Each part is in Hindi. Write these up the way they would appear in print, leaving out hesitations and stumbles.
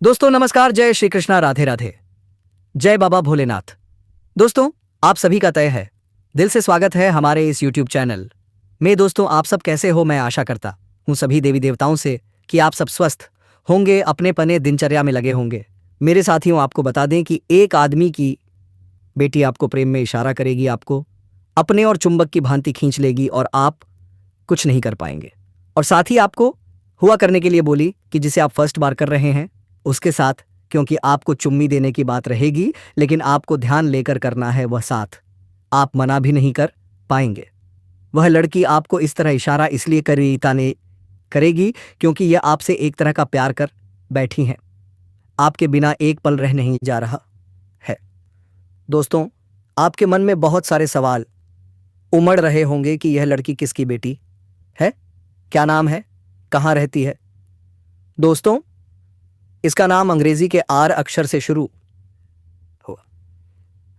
दोस्तों नमस्कार, जय श्री कृष्णा, राधे राधे, जय बाबा भोलेनाथ। दोस्तों आप सभी का तय है, दिल से स्वागत है हमारे इस YouTube चैनल में। दोस्तों आप सब कैसे हो? मैं आशा करता हूँ सभी देवी देवताओं से कि आप सब स्वस्थ होंगे, अपने पने दिनचर्या में लगे होंगे। मेरे साथियों, आपको बता दें कि एक आदमी की बेटी आपको प्रेम में इशारा करेगी, आपको अपने और चुंबक की भांति खींच लेगी और आप कुछ नहीं कर पाएंगे। और साथ ही आपको हुआ करने के लिए बोली कि जिसे आप फर्स्ट बार कर रहे हैं उसके साथ, क्योंकि आपको चुम्मी देने की बात रहेगी, लेकिन आपको ध्यान लेकर करना है वह साथ, आप मना भी नहीं कर पाएंगे। वह लड़की आपको इस तरह इशारा इसलिए करेगी क्योंकि यह आपसे एक तरह का प्यार कर बैठी हैं, आपके बिना एक पल रह नहीं जा रहा है। दोस्तों आपके मन में बहुत सारे सवाल उमड़ रहे होंगे कि यह लड़की किसकी बेटी है, क्या नाम है, कहाँ रहती है। दोस्तों इसका नाम अंग्रेजी के आर अक्षर से शुरू हुआ।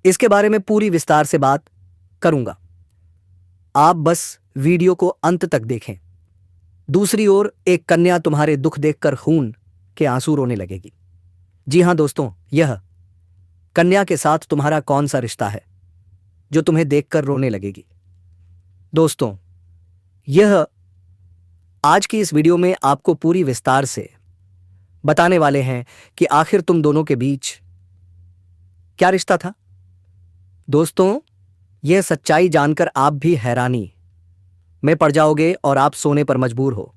इसके बारे में पूरी विस्तार से बात करूंगा, आप बस वीडियो को अंत तक देखें। दूसरी ओर एक कन्या तुम्हारे दुख देखकर खून के आंसू रोने लगेगी। जी हां दोस्तों, यह कन्या के साथ तुम्हारा कौन सा रिश्ता है जो तुम्हें देखकर रोने लगेगी। दोस्तों यह आज की इस वीडियो में आपको पूरी विस्तार से बताने वाले हैं कि आखिर तुम दोनों के बीच क्या रिश्ता था। दोस्तों यह सच्चाई जानकर आप भी हैरानी में पड़ जाओगे और आप सोने पर मजबूर हो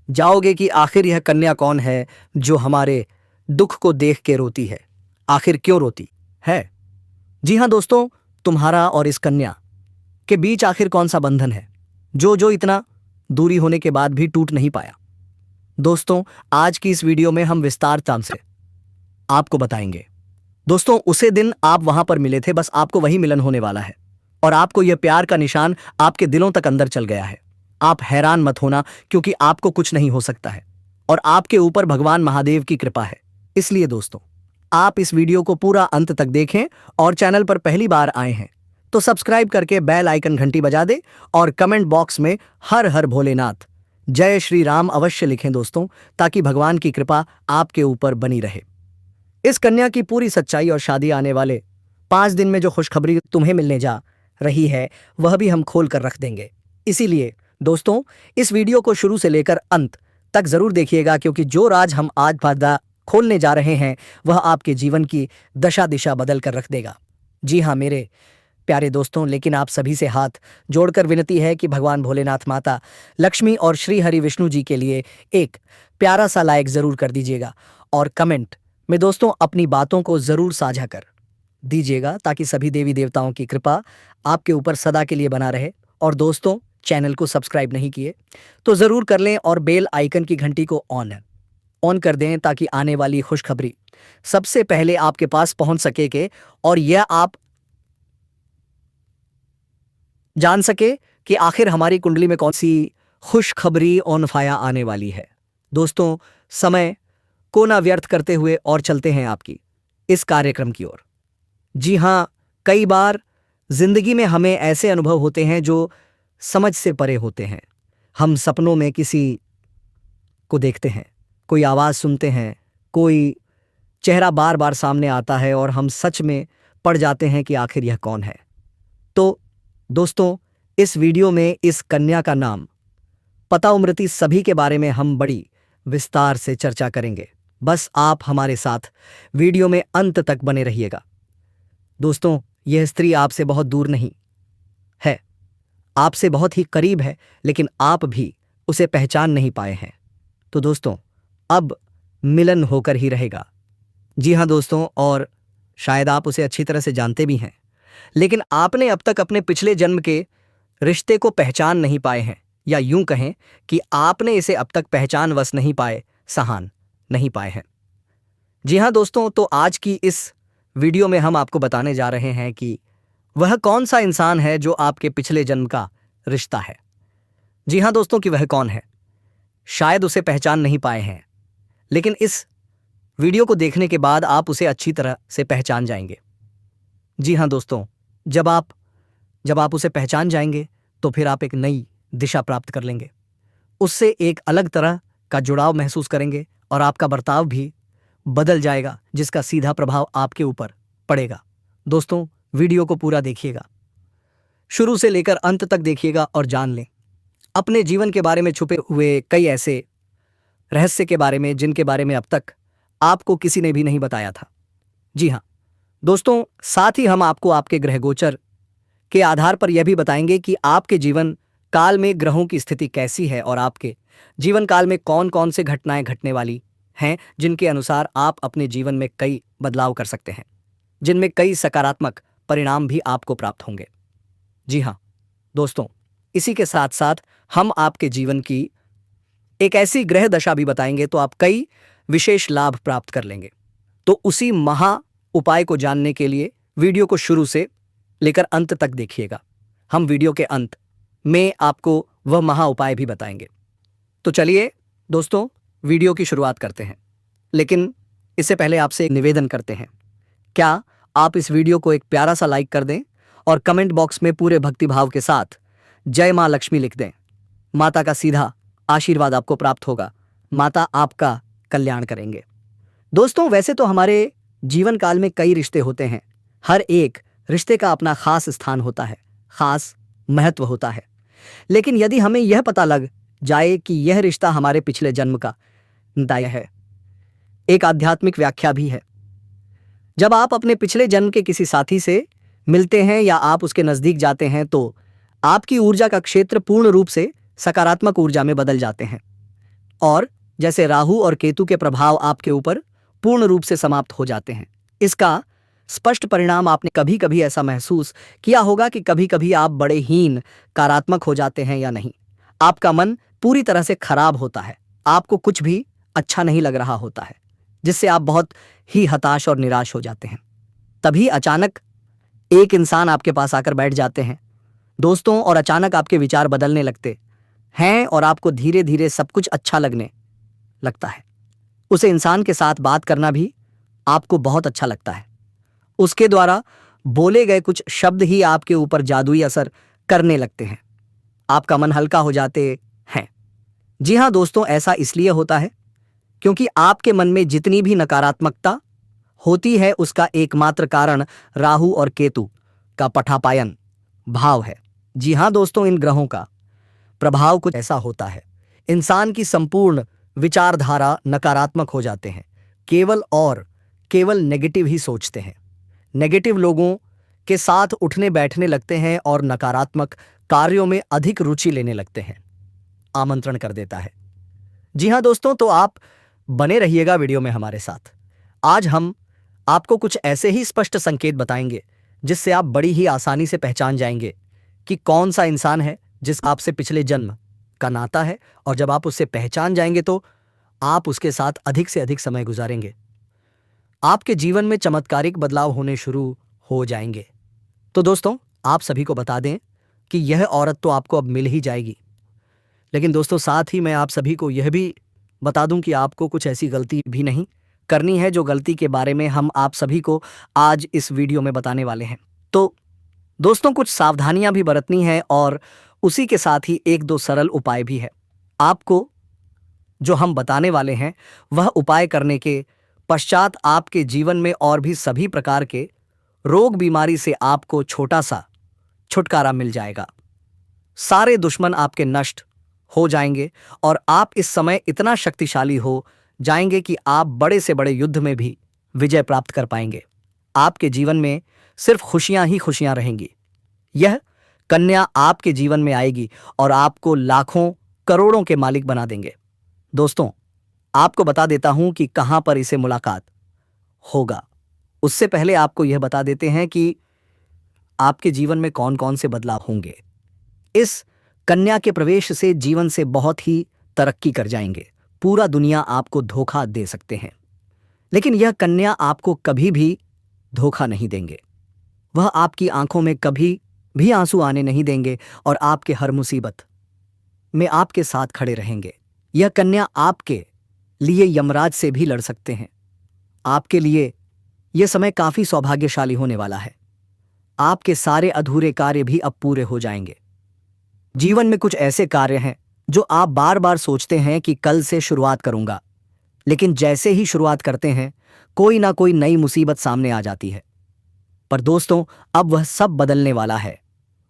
जाओगे कि आखिर यह कन्या कौन है जो हमारे दुख को देख के रोती है, आखिर क्यों रोती है। जी हां दोस्तों, तुम्हारा और इस कन्या के बीच आखिर कौन सा बंधन है जो इतना दूरी होने के बाद भी टूट नहीं पाया। दोस्तों आज की इस वीडियो में हम विस्तार से आपको बताएंगे। दोस्तों उसे दिन आप वहां पर मिले थे, बस आपको वही मिलन होने वाला है और आपको यह प्यार का निशान आपके दिलों तक अंदर चल गया है। आप हैरान मत होना, क्योंकि आपको कुछ नहीं हो सकता है और आपके ऊपर भगवान महादेव की कृपा है। इसलिए दोस्तों आप इस वीडियो को पूरा अंत तक देखें और चैनल पर पहली बार आए हैं तो सब्सक्राइब करके बेल आइकन घंटी बजा दे और कमेंट बॉक्स में हर हर भोलेनाथ, जय श्री राम अवश्य लिखें दोस्तों, ताकि भगवान की कृपा आपके ऊपर बनी रहे। इस कन्या की पूरी सच्चाई और शादी आने वाले 5 दिन में जो खुशखबरी तुम्हें मिलने जा रही है वह भी हम खोल कर रख देंगे। इसीलिए दोस्तों इस वीडियो को शुरू से लेकर अंत तक जरूर देखिएगा, क्योंकि जो राज हम आज बादा खोलने जा रहे हैं वह आपके जीवन की दशा दिशा बदल कर रख देगा। जी हाँ मेरे प्यारे दोस्तों, लेकिन आप सभी से हाथ जोड़कर विनती है कि भगवान भोलेनाथ, माता लक्ष्मी और श्री हरि विष्णु जी के लिए एक प्यारा सा लाइक जरूर कर दीजिएगा और कमेंट में दोस्तों अपनी बातों को जरूर साझा कर दीजिएगा, ताकि सभी देवी देवताओं की कृपा आपके ऊपर सदा के लिए बना रहे। और दोस्तों चैनल को सब्सक्राइब नहीं किए तो जरूर कर लें और बेल आइकन की घंटी को ऑन कर दें, ताकि आने वाली खुशखबरी सबसे पहले आपके पास पहुंच सके और यह आप जान सके कि आखिर हमारी कुंडली में कौन सी खुशखबरी ऑन फाया आने वाली है। दोस्तों समय को ना व्यर्थ करते हुए और चलते हैं आपकी इस कार्यक्रम की ओर। जी हां, कई बार जिंदगी में हमें ऐसे अनुभव होते हैं जो समझ से परे होते हैं। हम सपनों में किसी को देखते हैं, कोई आवाज सुनते हैं, कोई चेहरा बार बार सामने आता है और हम सच में पड़ जाते हैं कि आखिर यह कौन है। तो दोस्तों इस वीडियो में इस कन्या का नाम, पता, उम्रति सभी के बारे में हम बड़ी विस्तार से चर्चा करेंगे। बस आप हमारे साथ वीडियो में अंत तक बने रहिएगा। दोस्तों यह स्त्री आपसे बहुत दूर नहीं है, आपसे बहुत ही करीब है, लेकिन आप भी उसे पहचान नहीं पाए हैं। तो दोस्तों अब मिलन होकर ही रहेगा। जी हाँ दोस्तों, और शायद आप उसे अच्छी तरह से जानते भी हैं, लेकिन आपने अब तक अपने पिछले जन्म के रिश्ते को पहचान नहीं पाए हैं, या यूं कहें कि आपने इसे अब तक पहचानवश नहीं पाए, सहान नहीं पाए हैं। जी हां दोस्तों, तो आज की इस वीडियो में हम आपको बताने जा रहे हैं कि वह कौन सा इंसान है जो आपके पिछले जन्म का रिश्ता है। जी हां दोस्तों, कि वह कौन है, शायद उसे पहचान नहीं पाए हैं, लेकिन इस वीडियो को देखने के बाद आप उसे अच्छी तरह से पहचान जाएंगे। जी हां दोस्तों, जब आप उसे पहचान जाएंगे तो फिर आप एक नई दिशा प्राप्त कर लेंगे, उससे एक अलग तरह का जुड़ाव महसूस करेंगे और आपका बर्ताव भी बदल जाएगा, जिसका सीधा प्रभाव आपके ऊपर पड़ेगा। दोस्तों, वीडियो को पूरा देखिएगा, शुरू से लेकर अंत तक देखिएगा और जान लें अपने जीवन के बारे में छुपे हुए कई ऐसे रहस्य के बारे में जिनके बारे में अब तक आपको किसी ने भी नहीं बताया था। जी हाँ दोस्तों, साथ ही हम आपको आपके ग्रह गोचर के आधार पर यह भी बताएंगे कि आपके जीवन काल में ग्रहों की स्थिति कैसी है और आपके जीवन काल में कौन कौन से घटनाएं घटने वाली हैं, जिनके अनुसार आप अपने जीवन में कई बदलाव कर सकते हैं, जिनमें कई सकारात्मक परिणाम भी आपको प्राप्त होंगे। जी हाँ दोस्तों, इसी के साथ साथ हम आपके जीवन की एक ऐसी ग्रह दशा भी बताएंगे तो आप कई विशेष लाभ प्राप्त कर लेंगे। तो उसी महा उपाय को जानने के लिए वीडियो को शुरू से लेकर अंत तक देखिएगा। हम वीडियो के अंत में आपको वह महा उपाय भी बताएंगे। तो चलिए दोस्तों, वीडियो की शुरुआत करते हैं, लेकिन इससे पहले आपसे एक निवेदन करते हैं। क्या आप इस वीडियो को एक प्यारा सा लाइक कर दें और कमेंट बॉक्स में पूरे भक्तिभाव के साथ जय मां लक्ष्मी लिख दें। माता का सीधा आशीर्वाद आपको प्राप्त होगा, माता आपका कल्याण करेंगे। दोस्तों, वैसे तो हमारे जीवन काल में कई रिश्ते होते हैं, हर एक रिश्ते का अपना खास स्थान होता है, खास महत्व होता है। लेकिन यदि हमें यह पता लग जाए कि यह रिश्ता हमारे पिछले जन्म का दाय है, एक आध्यात्मिक व्याख्या भी है। जब आप अपने पिछले जन्म के किसी साथी से मिलते हैं या आप उसके नजदीक जाते हैं तो आपकी ऊर्जा का क्षेत्र पूर्ण रूप से सकारात्मक ऊर्जा में बदल जाते हैं और जैसे राहु और केतु के प्रभाव आपके ऊपर पूर्ण रूप से समाप्त हो जाते हैं। इसका स्पष्ट परिणाम आपने कभी कभी ऐसा महसूस किया होगा कि कभी कभी आप बड़े हीन कारात्मक हो जाते हैं या नहीं, आपका मन पूरी तरह से खराब होता है, आपको कुछ भी अच्छा नहीं लग रहा होता है, जिससे आप बहुत ही हताश और निराश हो जाते हैं। तभी अचानक एक इंसान आपके पास आकर बैठ जाते हैं दोस्तों, और अचानक आपके विचार बदलने लगते हैं और आपको धीरे धीरे सब कुछ अच्छा लगने लगता है। उसे इंसान के साथ बात करना भी आपको बहुत अच्छा लगता है। उसके द्वारा बोले गए कुछ शब्द ही आपके ऊपर जादुई असर करने लगते हैं, आपका मन हल्का हो जाते हैं। जी हाँ दोस्तों, ऐसा इसलिए होता है क्योंकि आपके मन में जितनी भी नकारात्मकता होती है उसका एकमात्र कारण राहु और केतु का पटापायन भाव है। जी हाँ दोस्तों, इन ग्रहों का प्रभाव कुछ ऐसा होता है, इंसान की संपूर्ण विचारधारा नकारात्मक हो जाते हैं, केवल और केवल नेगेटिव ही सोचते हैं, नेगेटिव लोगों के साथ उठने बैठने लगते हैं और नकारात्मक कार्यों में अधिक रुचि लेने लगते हैं, आमंत्रण कर देता है। जी हाँ दोस्तों, तो आप बने रहिएगा वीडियो में हमारे साथ। आज हम आपको कुछ ऐसे ही स्पष्ट संकेत बताएंगे जिससे आप बड़ी ही आसानी से पहचान जाएंगे कि कौन सा इंसान है जिस आपसे पिछले जन्म का नाता है, और जब आप उससे पहचान जाएंगे तो आप उसके साथ अधिक से अधिक समय गुजारेंगे, आपके जीवन में चमत्कारिक बदलाव होने शुरू हो जाएंगे। तो दोस्तों, आप सभी को बता दें कि यह औरत तो आपको अब मिल ही जाएगी, लेकिन दोस्तों साथ ही मैं आप सभी को यह भी बता दूं कि आपको कुछ ऐसी गलती भी नहीं करनी है जो गलती के बारे में हम आप सभी को आज इस वीडियो में बताने वाले हैं। तो दोस्तों, कुछ सावधानियां भी बरतनी है और उसी के साथ ही एक दो सरल उपाय भी है। आपको जो हम बताने वाले हैं वह उपाय करने के पश्चात आपके जीवन में और भी सभी प्रकार के रोग बीमारी से आपको छोटा सा छुटकारा मिल जाएगा, सारे दुश्मन आपके नष्ट हो जाएंगे और आप इस समय इतना शक्तिशाली हो जाएंगे कि आप बड़े से बड़े युद्ध में भी विजय प्राप्त कर पाएंगे। आपके जीवन में सिर्फ खुशियां ही खुशियां रहेंगी। यह कन्या आपके जीवन में आएगी और आपको लाखों करोड़ों के मालिक बना देंगे। दोस्तों, आपको बता देता हूं कि कहां पर इसे मुलाकात होगा। उससे पहले आपको यह बता देते हैं कि आपके जीवन में कौन कौन से बदलाव होंगे। इस कन्या के प्रवेश से जीवन से बहुत ही तरक्की कर जाएंगे, पूरा दुनिया आपको धोखा दे सकते हैं, लेकिन यह कन्या आपको कभी भी धोखा नहीं देंगे। वह आपकी आंखों में कभी भी आंसू आने नहीं देंगे और आपके हर मुसीबत में आपके साथ खड़े रहेंगे। यह कन्या आपके लिए यमराज से भी लड़ सकते हैं। आपके लिए यह समय काफी सौभाग्यशाली होने वाला है। आपके सारे अधूरे कार्य भी अब पूरे हो जाएंगे। जीवन में कुछ ऐसे कार्य हैं जो आप बार बार सोचते हैं कि कल से शुरुआत करूंगा, लेकिन जैसे ही शुरुआत करते हैं कोई ना कोई नई मुसीबत सामने आ जाती है। पर दोस्तों, अब वह सब बदलने वाला है।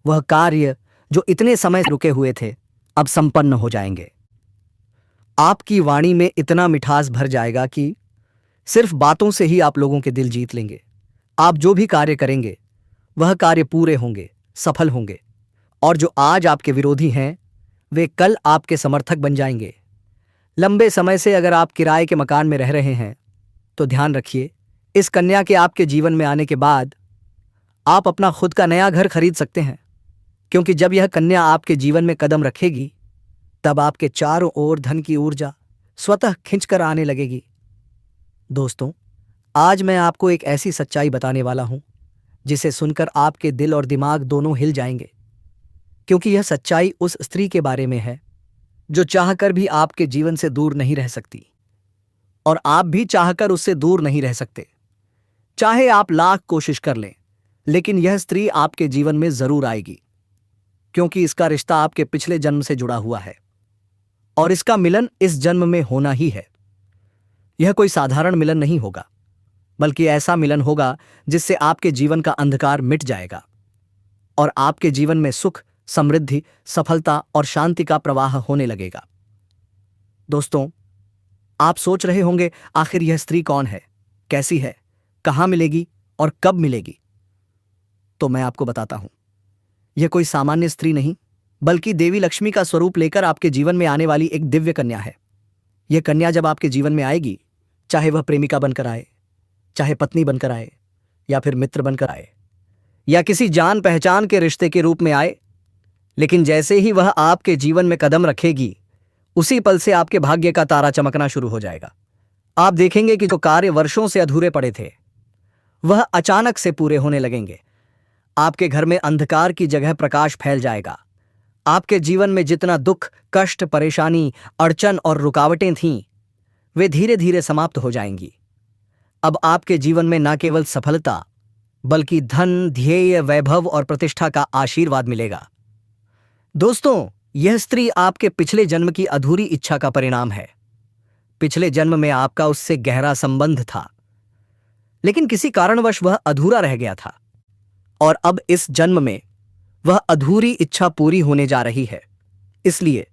वह कार्य जो इतने समय से रुके हुए थे अब संपन्न हो जाएंगे। आपकी वाणी में इतना मिठास भर जाएगा कि सिर्फ बातों से ही आप लोगों के दिल जीत लेंगे। आप जो भी कार्य करेंगे वह कार्य पूरे होंगे, सफल होंगे। और जो आज आपके विरोधी हैं वे कल आपके समर्थक बन जाएंगे। लंबे समय से अगर आप किराए के मकान में रह रहे हैं तो ध्यान रखिए, इस कन्या के आपके जीवन में आने के बाद आप अपना खुद का नया घर खरीद सकते हैं। क्योंकि जब यह कन्या आपके जीवन में कदम रखेगी तब आपके चारों ओर धन की ऊर्जा स्वतः खिंचकर आने लगेगी। दोस्तों, आज मैं आपको एक ऐसी सच्चाई बताने वाला हूं जिसे सुनकर आपके दिल और दिमाग दोनों हिल जाएंगे। क्योंकि यह सच्चाई उस स्त्री के बारे में है जो चाहकर भी आपके जीवन से दूर नहीं रह सकती, और आप भी चाहकर उससे दूर नहीं रह सकते। चाहे आप लाख कोशिश कर लें, लेकिन यह स्त्री आपके जीवन में जरूर आएगी। क्योंकि इसका रिश्ता आपके पिछले जन्म से जुड़ा हुआ है और इसका मिलन इस जन्म में होना ही है। यह कोई साधारण मिलन नहीं होगा, बल्कि ऐसा मिलन होगा जिससे आपके जीवन का अंधकार मिट जाएगा और आपके जीवन में सुख, समृद्धि, सफलता और शांति का प्रवाह होने लगेगा। दोस्तों, आप सोच रहे होंगे आखिर यह स्त्री कौन है, कैसी है, कहां मिलेगी और कब मिलेगी। तो मैं आपको बताता हूं, यह कोई सामान्य स्त्री नहीं बल्कि देवी लक्ष्मी का स्वरूप लेकर आपके जीवन में आने वाली एक दिव्य कन्या है। यह कन्या जब आपके जीवन में आएगी, चाहे वह प्रेमिका बनकर आए, चाहे पत्नी बनकर आए, या फिर मित्र बनकर आए, या किसी जान पहचान के रिश्ते के रूप में आए, लेकिन जैसे ही वह आपके जीवन में कदम रखेगी उसी पल से आपके भाग्य का तारा चमकना शुरू हो जाएगा। आप देखेंगे कि जो कार्य वर्षों से अधूरे पड़े थे वह अचानक से पूरे होने लगेंगे। आपके घर में अंधकार की जगह प्रकाश फैल जाएगा। आपके जीवन में जितना दुख, कष्ट, परेशानी, अड़चन और रुकावटें थीं वे धीरे धीरे समाप्त हो जाएंगी। अब आपके जीवन में न केवल सफलता बल्कि धन, ध्येय, वैभव और प्रतिष्ठा का आशीर्वाद मिलेगा। दोस्तों, यह स्त्री आपके पिछले जन्म की अधूरी इच्छा का परिणाम है। पिछले जन्म में आपका उससे गहरा संबंध था, लेकिन किसी कारणवश वह अधूरा रह गया था, और अब इस जन्म में वह अधूरी इच्छा पूरी होने जा रही है। इसलिए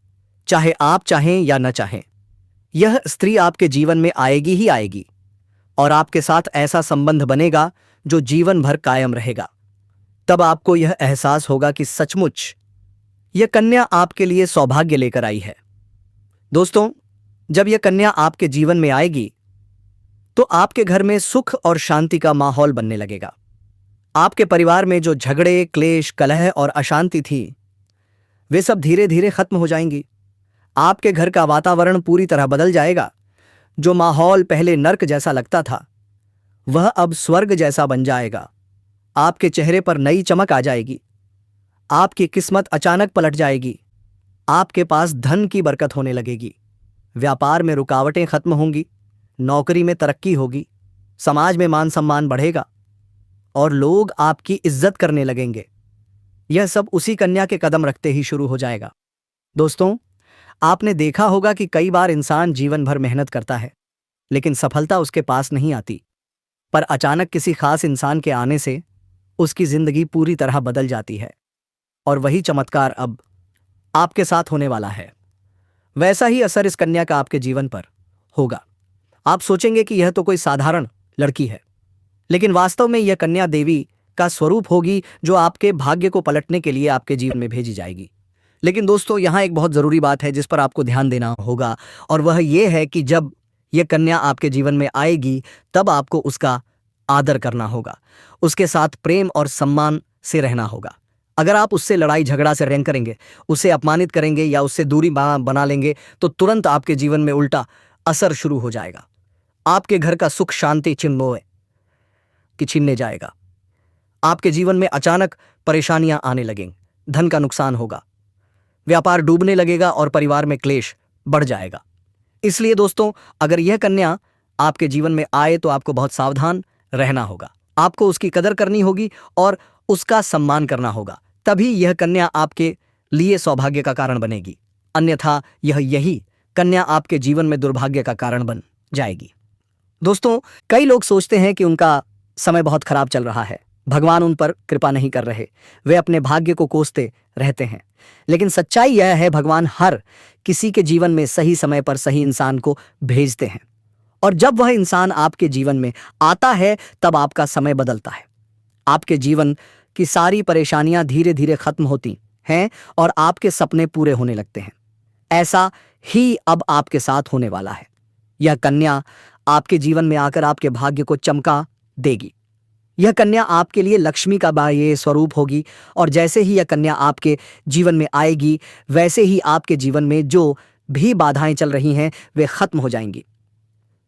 चाहे आप चाहें या न चाहें, यह स्त्री आपके जीवन में आएगी ही आएगी, और आपके साथ ऐसा संबंध बनेगा जो जीवन भर कायम रहेगा। तब आपको यह एहसास होगा कि सचमुच यह कन्या आपके लिए सौभाग्य लेकर आई है। दोस्तों, जब यह कन्या आपके जीवन में आएगी तो आपके घर में सुख और शांति का माहौल बनने लगेगा। आपके परिवार में जो झगड़े, क्लेश, कलह और अशांति थी वे सब धीरे धीरे खत्म हो जाएंगी। आपके घर का वातावरण पूरी तरह बदल जाएगा। जो माहौल पहले नर्क जैसा लगता था वह अब स्वर्ग जैसा बन जाएगा। आपके चेहरे पर नई चमक आ जाएगी। आपकी किस्मत अचानक पलट जाएगी। आपके पास धन की बरकत होने लगेगी। व्यापार में रुकावटें खत्म होंगी। नौकरी में तरक्की होगी। समाज में मान सम्मान बढ़ेगा और लोग आपकी इज्जत करने लगेंगे। यह सब उसी कन्या के कदम रखते ही शुरू हो जाएगा। दोस्तों, आपने देखा होगा कि कई बार इंसान जीवन भर मेहनत करता है लेकिन सफलता उसके पास नहीं आती, पर अचानक किसी खास इंसान के आने से उसकी जिंदगी पूरी तरह बदल जाती है। और वही चमत्कार अब आपके साथ होने वाला है। वैसा ही असर इस कन्या का आपके जीवन पर होगा। आप सोचेंगे कि यह तो कोई साधारण लड़की है, लेकिन वास्तव में यह कन्या देवी का स्वरूप होगी जो आपके भाग्य को पलटने के लिए आपके जीवन में भेजी जाएगी। लेकिन दोस्तों, यहाँ एक बहुत जरूरी बात है जिस पर आपको ध्यान देना होगा, और वह यह है कि जब यह कन्या आपके जीवन में आएगी तब आपको उसका आदर करना होगा, उसके साथ प्रेम और सम्मान से रहना होगा। अगर आप उससे लड़ाई झगड़ा से रैंक करेंगे, उसे अपमानित करेंगे या उससे दूरी बना लेंगे तो तुरंत आपके जीवन में उल्टा असर शुरू हो जाएगा। आपके घर का सुख, शांति छीनने जाएगा। आपके जीवन में अचानक परेशानियां आने लगेंगी। धन का नुकसान होगा, व्यापार डूबने लगेगा और परिवार में क्लेश बढ़ जाएगा। इसलिए दोस्तों, अगर यह कन्या आपके जीवन में आए तो आपको बहुत सावधान रहना होगा। आपको उसकी कदर करनी होगी और उसका सम्मान करना होगा। तभी यह कन्या आपके लिए सौभाग्य का कारण बनेगी। अन्यथा यही कन्या आपके जीवन में दुर्भाग्य का कारण बन जाएगी। दोस्तों, कई लोग सोचते हैं कि उनका समय बहुत खराब चल रहा है, भगवान उन पर कृपा नहीं कर रहे, वे अपने भाग्य को कोसते रहते हैं। लेकिन सच्चाई यह है, भगवान हर किसी के जीवन में सही समय पर सही इंसान को भेजते हैं, और जब वह इंसान आपके जीवन में आता है तब आपका समय बदलता है। आपके जीवन की सारी परेशानियां धीरे धीरे खत्म होती हैं और आपके सपने पूरे होने लगते हैं। ऐसा ही अब आपके साथ होने वाला है। यह कन्या आपके जीवन में आकर आपके भाग्य को चमका देगी। यह कन्या आपके लिए लक्ष्मी का बाह्य स्वरूप होगी, और जैसे ही यह कन्या आपके जीवन में आएगी, वैसे ही आपके जीवन में जो भी बाधाएं चल रही हैं वे खत्म हो जाएंगी।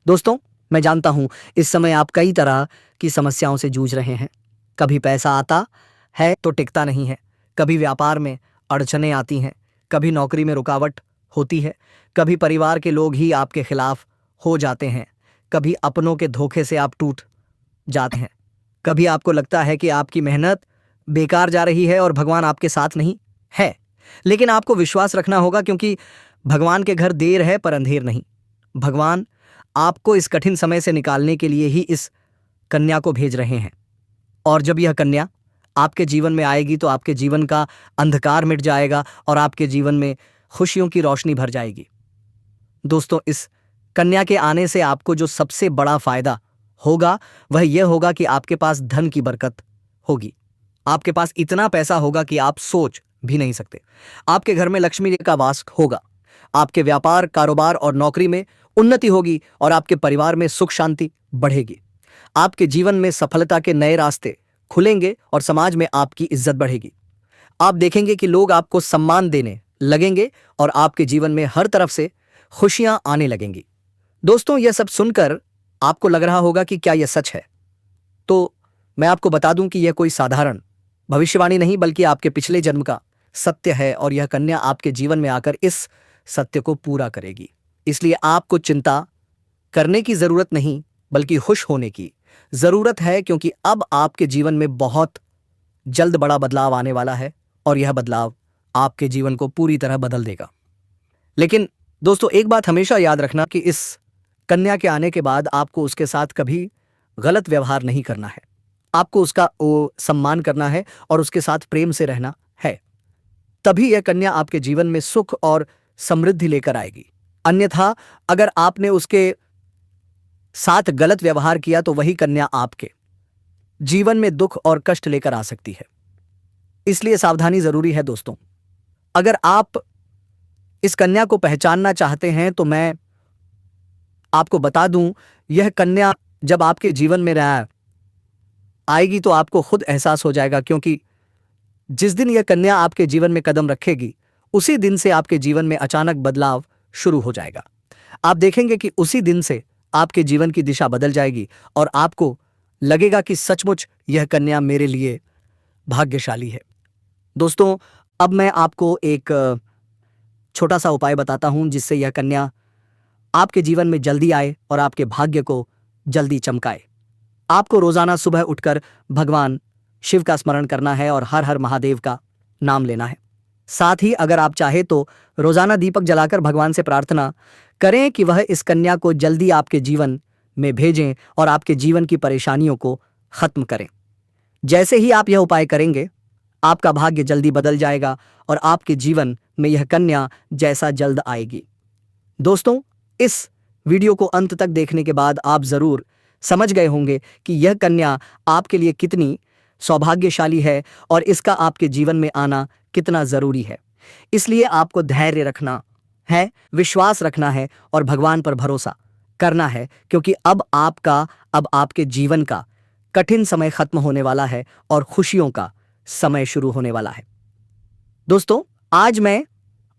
दोस्तों, मैं जानता हूं इस समय आप कई तरह की समस्याओं से जूझ रहे हैं। कभी पैसा आता है तो टिकता नहीं है, कभी व्यापार में अड़चनें आती हैं, कभी नौकरी में रुकावट होती है, कभी परिवार के लोग ही आपके खिलाफ हो जाते हैं, कभी अपनों के धोखे से आप टूट जाते हैं, कभी आपको लगता है कि आपकी मेहनत बेकार जा रही है और भगवान आपके साथ नहीं है। लेकिन आपको विश्वास रखना होगा, क्योंकि भगवान के घर देर है पर अंधेर नहीं। भगवान आपको इस कठिन समय से निकालने के लिए ही इस कन्या को भेज रहे हैं, और जब यह कन्या आपके जीवन में आएगी तो आपके जीवन का अंधकार मिट जाएगा और आपके जीवन में खुशियों की रोशनी भर जाएगी। दोस्तों, इस कन्या के आने से आपको जो सबसे बड़ा फायदा होगा वह यह होगा कि आपके पास धन की बरकत होगी। आपके पास इतना पैसा होगा कि आप सोच भी नहीं सकते। आपके घर में लक्ष्मी का वास होगा, आपके व्यापार, कारोबार और नौकरी में उन्नति होगी, और आपके परिवार में सुख शांति बढ़ेगी। आपके जीवन में सफलता के नए रास्ते खुलेंगे और समाज में आपकी इज्जत बढ़ेगी। आप देखेंगे कि लोग आपको सम्मान देने लगेंगे और आपके जीवन में हर तरफ से खुशियां आने लगेंगी। दोस्तों, यह सब सुनकर आपको लग रहा होगा कि क्या यह सच है? तो मैं आपको बता दूं कि यह कोई साधारण भविष्यवाणी नहीं, बल्कि आपके पिछले जन्म का सत्य है, और यह कन्या आपके जीवन में आकर इस सत्य को पूरा करेगी। इसलिए आपको चिंता करने की जरूरत नहीं, बल्कि खुश होने की जरूरत है, क्योंकि अब आपके जीवन में बहुत जल्द बड़ा बदलाव आने वाला है, और यह बदलाव आपके जीवन को पूरी तरह बदल देगा। लेकिन दोस्तों, एक बात हमेशा याद रखना कि इस कन्या के आने के बाद आपको उसके साथ कभी गलत व्यवहार नहीं करना है। आपको उसका सम्मान करना है और उसके साथ प्रेम से रहना है। तभी यह कन्या आपके जीवन में सुख और समृद्धि लेकर आएगी। अन्यथा अगर आपने उसके साथ गलत व्यवहार किया तो वही कन्या आपके जीवन में दुख और कष्ट लेकर आ सकती है। इसलिए सावधानी जरूरी है। दोस्तों, अगर आप इस कन्या को पहचानना चाहते हैं तो मैं आपको बता दूं, यह कन्या जब आपके जीवन में आएगी तो आपको खुद एहसास हो जाएगा, क्योंकि जिस दिन यह कन्या आपके जीवन में कदम रखेगी उसी दिन से आपके जीवन में अचानक बदलाव शुरू हो जाएगा। आप देखेंगे कि उसी दिन से आपके जीवन की दिशा बदल जाएगी और आपको लगेगा कि सचमुच यह कन्या मेरे लिए भाग्यशाली है। दोस्तों, अब मैं आपको एक छोटा सा उपाय बताता हूं जिससे यह कन्या आपके जीवन में जल्दी आए और आपके भाग्य को जल्दी चमकाए। आपको रोजाना सुबह उठकर भगवान शिव का स्मरण करना है और हर हर महादेव का नाम लेना है। साथ ही अगर आप चाहे तो रोजाना दीपक जलाकर भगवान से प्रार्थना करें कि वह इस कन्या को जल्दी आपके जीवन में भेजें और आपके जीवन की परेशानियों को खत्म करें। जैसे ही आप यह उपाय करेंगे, आपका भाग्य जल्दी बदल जाएगा और आपके जीवन में यह कन्या जैसा जल्द आएगी। दोस्तों, इस वीडियो को अंत तक देखने के बाद आप जरूर समझ गए होंगे कि यह कन्या आपके लिए कितनी सौभाग्यशाली है और इसका आपके जीवन में आना कितना जरूरी है। इसलिए आपको धैर्य रखना है, विश्वास रखना है और भगवान पर भरोसा करना है, क्योंकि अब आपके जीवन का कठिन समय खत्म होने वाला है और खुशियों का समय शुरू होने वाला है। दोस्तों, आज मैं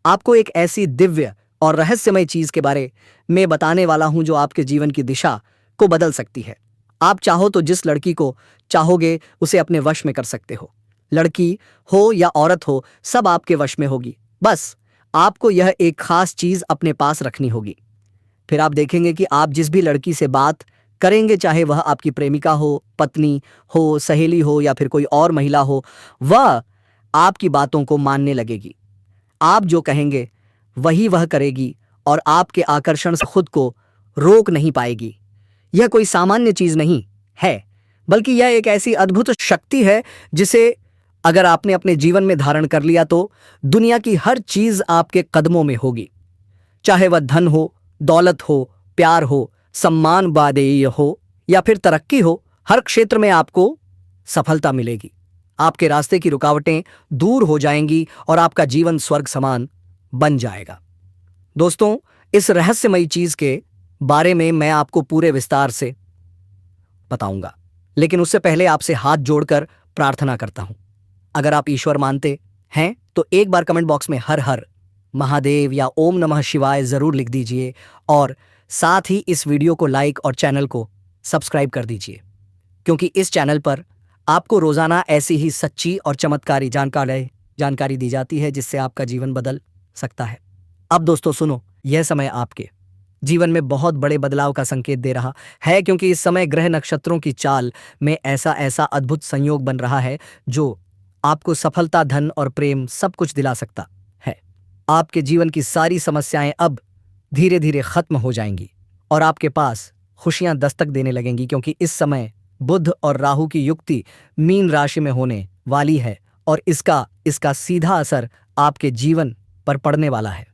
आपको एक ऐसी दिव्य और रहस्यमय चीज के बारे में बताने वाला हूं जो आपके जीवन की दिशा को बदल सकती है। आप चाहो तो जिस लड़की को चाहोगे उसे अपने वश में कर सकते हो। लड़की हो या औरत हो, सब आपके वश में होगी। बस आपको यह एक खास चीज अपने पास रखनी होगी। फिर आप देखेंगे कि आप जिस भी लड़की से बात करेंगे, चाहे वह आपकी प्रेमिका हो, पत्नी हो, सहेली हो या फिर कोई और महिला हो, वह आपकी बातों को मानने लगेगी। आप जो कहेंगे वही वह करेगी और आपके आकर्षण से खुद को रोक नहीं पाएगी। यह कोई सामान्य चीज नहीं है, बल्कि यह एक ऐसी अद्भुत शक्ति है जिसे अगर आपने अपने जीवन में धारण कर लिया तो दुनिया की हर चीज आपके कदमों में होगी। चाहे वह धन हो, दौलत हो, प्यार हो, सम्मान वादेय हो या फिर तरक्की हो, हर क्षेत्र में आपको सफलता मिलेगी। आपके रास्ते की रुकावटें दूर हो जाएंगी और आपका जीवन स्वर्ग समान बन जाएगा। दोस्तों, इस रहस्यमयी चीज के बारे में मैं आपको पूरे विस्तार से बताऊंगा, लेकिन उससे पहले आपसे हाथ जोड़कर प्रार्थना करता हूं। अगर आप ईश्वर मानते हैं तो एक बार कमेंट बॉक्स में हर हर महादेव या ओम नमः शिवाय जरूर लिख दीजिए और साथ ही इस वीडियो को लाइक और चैनल को सब्सक्राइब कर दीजिए, क्योंकि इस चैनल पर आपको रोजाना ऐसी ही सच्ची और चमत्कारी जानकारी दी जाती है जिससे आपका जीवन बदल सकता है। अब दोस्तों सुनो, यह समय आपके जीवन में बहुत बड़े बदलाव का संकेत दे रहा है, क्योंकि इस समय ग्रह नक्षत्रों की चाल में ऐसा अद्भुत संयोग बन रहा है जो आपको सफलता, धन और प्रेम सब कुछ दिला सकता है। आपके जीवन की सारी समस्याएं अब धीरे धीरे खत्म हो जाएंगी और आपके पास खुशियां दस्तक देने लगेंगी, क्योंकि इस समय बुध और राहु की युक्ति मीन राशि में होने वाली है और इसका सीधा असर आपके जीवन पर पड़ने वाला है।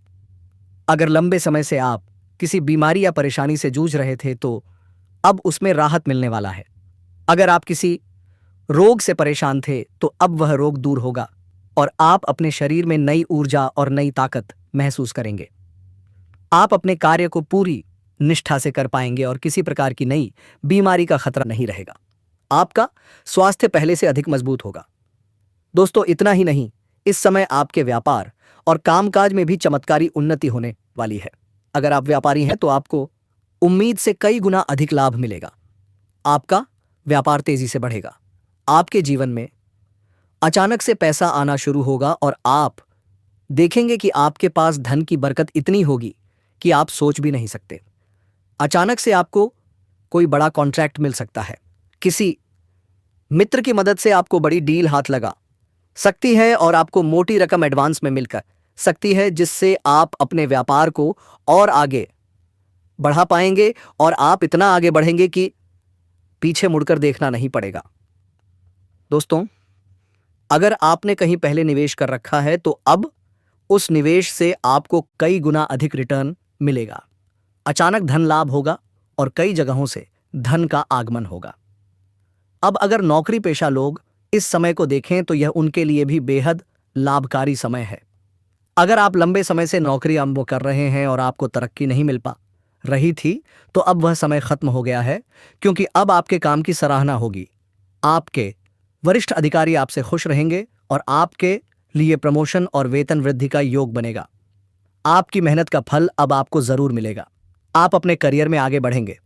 अगर लंबे समय से आप किसी बीमारी या परेशानी से जूझ रहे थे तो अब उसमें राहत मिलने वाला है। अगर आप किसी रोग से परेशान थे तो अब वह रोग दूर होगा और आप अपने शरीर में नई ऊर्जा और नई ताकत महसूस करेंगे। आप अपने कार्य को पूरी निष्ठा से कर पाएंगे और किसी प्रकार की नई बीमारी का खतरा नहीं रहेगा। आपका स्वास्थ्य पहले से अधिक मजबूत होगा। दोस्तों, इतना ही नहीं, इस समय आपके व्यापार और कामकाज में भी चमत्कारी उन्नति होने वाली है। अगर आप व्यापारी हैं तो आपको उम्मीद से कई गुना अधिक लाभ मिलेगा। आपका व्यापार तेजी से बढ़ेगा। आपके जीवन में अचानक से पैसा आना शुरू होगा और आप देखेंगे कि आपके पास धन की बरकत इतनी होगी कि आप सोच भी नहीं सकते। अचानक से आपको कोई बड़ा कॉन्ट्रैक्ट मिल सकता है। किसी मित्र की मदद से आपको बड़ी डील हाथ लगा सकती है और आपको मोटी रकम एडवांस में मिलकर सकती है, जिससे आप अपने व्यापार को और आगे बढ़ा पाएंगे और आप इतना आगे बढ़ेंगे कि पीछे मुड़कर देखना नहीं पड़ेगा। दोस्तों, अगर आपने कहीं पहले निवेश कर रखा है तो अब उस निवेश से आपको कई गुना अधिक रिटर्न मिलेगा। अचानक धन लाभ होगा और कई जगहों से धन का आगमन होगा। अब अगर नौकरी पेशा लोग इस समय को देखें तो यह उनके लिए भी बेहद लाभकारी समय है। अगर आप लंबे समय से नौकरी आरंभ कर रहे हैं और आपको तरक्की नहीं मिल पा रही थी तो अब वह समय खत्म हो गया है, क्योंकि अब आपके काम की सराहना होगी। आपके वरिष्ठ अधिकारी आपसे खुश रहेंगे और आपके लिए प्रमोशन और वेतन वृद्धि का योग बनेगा। आपकी मेहनत का फल अब आपको जरूर मिलेगा। आप अपने करियर में आगे बढ़ेंगे।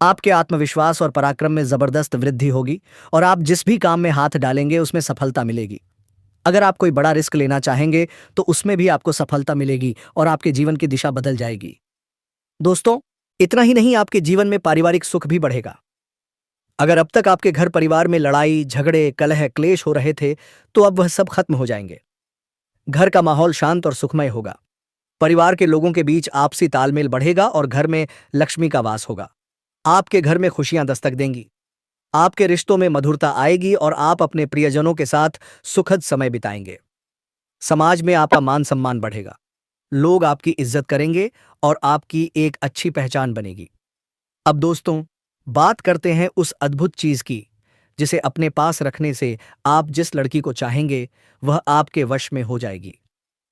आपके आत्मविश्वास और पराक्रम में जबरदस्त वृद्धि होगी और आप जिस भी काम में हाथ डालेंगे उसमें सफलता मिलेगी। अगर आप कोई बड़ा रिस्क लेना चाहेंगे तो उसमें भी आपको सफलता मिलेगी और आपके जीवन की दिशा बदल जाएगी। दोस्तों, इतना ही नहीं, आपके जीवन में पारिवारिक सुख भी बढ़ेगा। अगर अब तक आपके घर परिवार में लड़ाई, झगड़े, कलह, क्लेश हो रहे थे तो अब वह सब खत्म हो जाएंगे। घर का माहौल शांत और सुखमय होगा। परिवार के लोगों के बीच आपसी तालमेल बढ़ेगा और घर में लक्ष्मी का वास होगा। आपके घर में खुशियां दस्तक देंगी। आपके रिश्तों में मधुरता आएगी और आप अपने प्रियजनों के साथ सुखद समय बिताएंगे। समाज में आपका मान सम्मान बढ़ेगा। लोग आपकी इज्जत करेंगे और आपकी एक अच्छी पहचान बनेगी। अब दोस्तों, बात करते हैं उस अद्भुत चीज की जिसे अपने पास रखने से आप जिस लड़की को चाहेंगे वह आपके वश में हो जाएगी।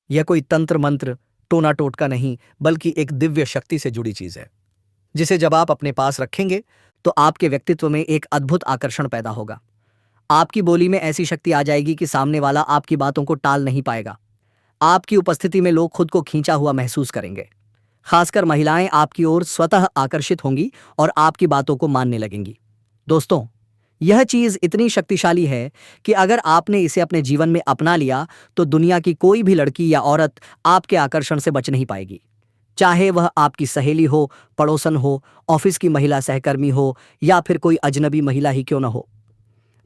यह कोई तंत्र मंत्र, टोना टोटका नहीं, बल्कि एक दिव्य शक्ति से जुड़ी चीज है, जिसे जब आप अपने पास रखेंगे तो आपके व्यक्तित्व में एक अद्भुत आकर्षण पैदा होगा। आपकी बोली में ऐसी शक्ति आ जाएगी कि सामने वाला आपकी बातों को टाल नहीं पाएगा। आपकी उपस्थिति में लोग खुद को खींचा हुआ महसूस करेंगे। खासकर महिलाएं आपकी ओर स्वतः आकर्षित होंगी और आपकी बातों को मानने लगेंगी। दोस्तों, यह चीज इतनी शक्तिशाली है कि अगर आपने इसे अपने जीवन में अपना लिया तो दुनिया की कोई भी लड़की या औरत आपके आकर्षण से बच नहीं पाएगी। चाहे वह आपकी सहेली हो, पड़ोसन हो, ऑफिस की महिला सहकर्मी हो या फिर कोई अजनबी महिला ही क्यों न हो।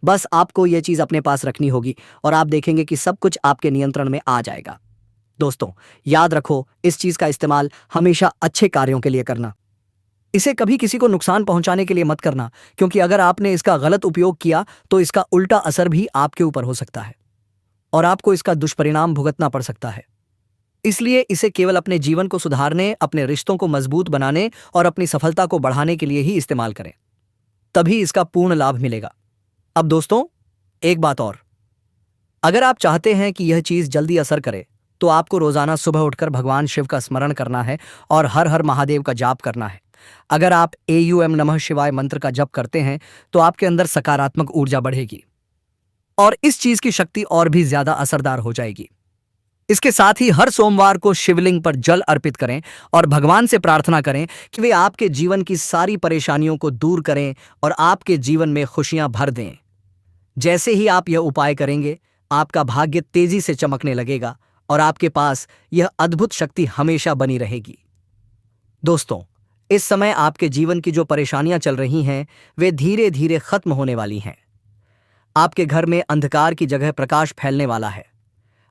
बस आपको यह चीज अपने पास रखनी होगी और आप देखेंगे कि सब कुछ आपके नियंत्रण में आ जाएगा। दोस्तों, याद रखो, इस चीज का इस्तेमाल हमेशा अच्छे कार्यों के लिए करना। इसे कभी किसी को नुकसान पहुंचाने के लिए मत करना, क्योंकि अगर आपने इसका गलत उपयोग किया तो इसका उल्टा असर भी आपके ऊपर हो सकता है और आपको इसका दुष्परिणाम भुगतना पड़ सकता है। इसलिए इसे केवल अपने जीवन को सुधारने, अपने रिश्तों को मजबूत बनाने और अपनी सफलता को बढ़ाने के लिए ही इस्तेमाल करें, तभी इसका पूर्ण लाभ मिलेगा। अब दोस्तों, एक बात और, अगर आप चाहते हैं कि यह चीज जल्दी असर करे तो आपको रोजाना सुबह उठकर भगवान शिव का स्मरण करना है और हर हर महादेव का जाप करना है। अगर आप AUM नमः शिवाय मंत्र का जप करते हैं तो आपके अंदर सकारात्मक ऊर्जा बढ़ेगी और इस चीज की शक्ति और भी ज्यादा असरदार हो जाएगी। इसके साथ ही हर सोमवार को शिवलिंग पर जल अर्पित करें और भगवान से प्रार्थना करें कि वे आपके जीवन की सारी परेशानियों को दूर करें और आपके जीवन में खुशियां भर दें। जैसे ही आप यह उपाय करेंगे, आपका भाग्य तेजी से चमकने लगेगा और आपके पास यह अद्भुत शक्ति हमेशा बनी रहेगी। दोस्तों, इस समय आपके जीवन की जो परेशानियां चल रही हैं, वे धीरे धीरे खत्म होने वाली हैं। आपके घर में अंधकार की जगह प्रकाश फैलने वाला है।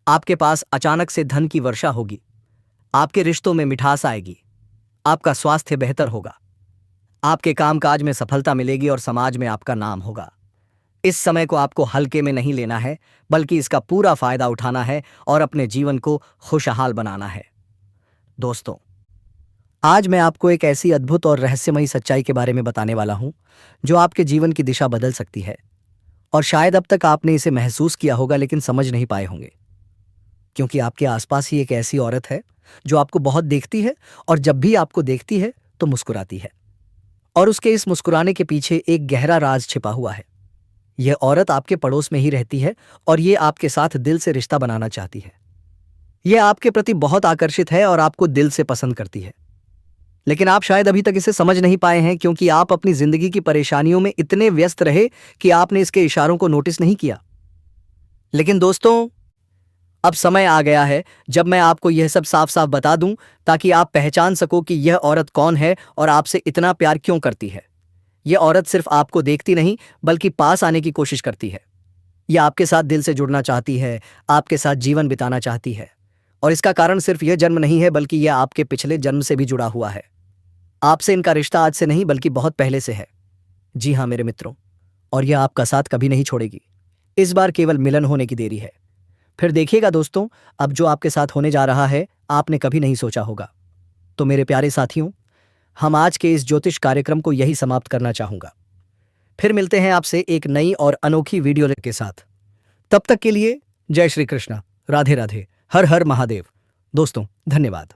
आपके पास अचानक से धन की वर्षा होगी। आपके रिश्तों में मिठास आएगी। आपका स्वास्थ्य बेहतर होगा। आपके कामकाज में सफलता मिलेगी और समाज में आपका नाम होगा। इस समय को आपको हल्के में नहीं लेना है, बल्कि इसका पूरा फायदा उठाना है और अपने जीवन को खुशहाल बनाना है। दोस्तों, आज मैं आपको एक ऐसी अद्भुत और रहस्यमयी सच्चाई के बारे में बताने वाला हूं जो आपके जीवन की दिशा बदल सकती है और शायद अब तक आपने इसे महसूस किया होगा लेकिन समझ नहीं पाए होंगे, क्योंकि आपके आसपास ही एक ऐसी औरत है जो आपको बहुत देखती है और जब भी आपको देखती है तो मुस्कुराती है और उसके इस मुस्कुराने के पीछे एक गहरा राज छिपा हुआ है। यह औरत आपके पड़ोस में ही रहती है और ये आपके साथ दिल से रिश्ता बनाना चाहती है। यह आपके प्रति बहुत आकर्षित है और आपको दिल से पसंद करती है, लेकिन आप शायद अभी तक इसे समझ नहीं पाए हैं क्योंकि आप अपनी जिंदगी की परेशानियों में इतने व्यस्त रहे कि आपने इसके इशारों को नोटिस नहीं किया। लेकिन दोस्तों, अब समय आ गया है जब मैं आपको यह सब साफ साफ बता दूं ताकि आप पहचान सको कि यह औरत कौन है और आपसे इतना प्यार क्यों करती है। यह औरत सिर्फ आपको देखती नहीं बल्कि पास आने की कोशिश करती है। यह आपके साथ दिल से जुड़ना चाहती है, आपके साथ जीवन बिताना चाहती है और इसका कारण सिर्फ यह जन्म नहीं है बल्कि यह आपके पिछले जन्म से भी जुड़ा हुआ है। आपसे इनका रिश्ता आज से नहीं बल्कि बहुत पहले से है। जी हाँ मेरे मित्रों, और यह आपका साथ कभी नहीं छोड़ेगी। इस बार केवल मिलन होने की देरी है। फिर देखिएगा दोस्तों, अब जो आपके साथ होने जा रहा है आपने कभी नहीं सोचा होगा। तो मेरे प्यारे साथियों, हम आज के इस ज्योतिष कार्यक्रम को यही समाप्त करना चाहूंगा। फिर मिलते हैं आपसे एक नई और अनोखी वीडियो के साथ। तब तक के लिए जय श्री कृष्णा, राधे राधे, हर हर महादेव। दोस्तों, धन्यवाद।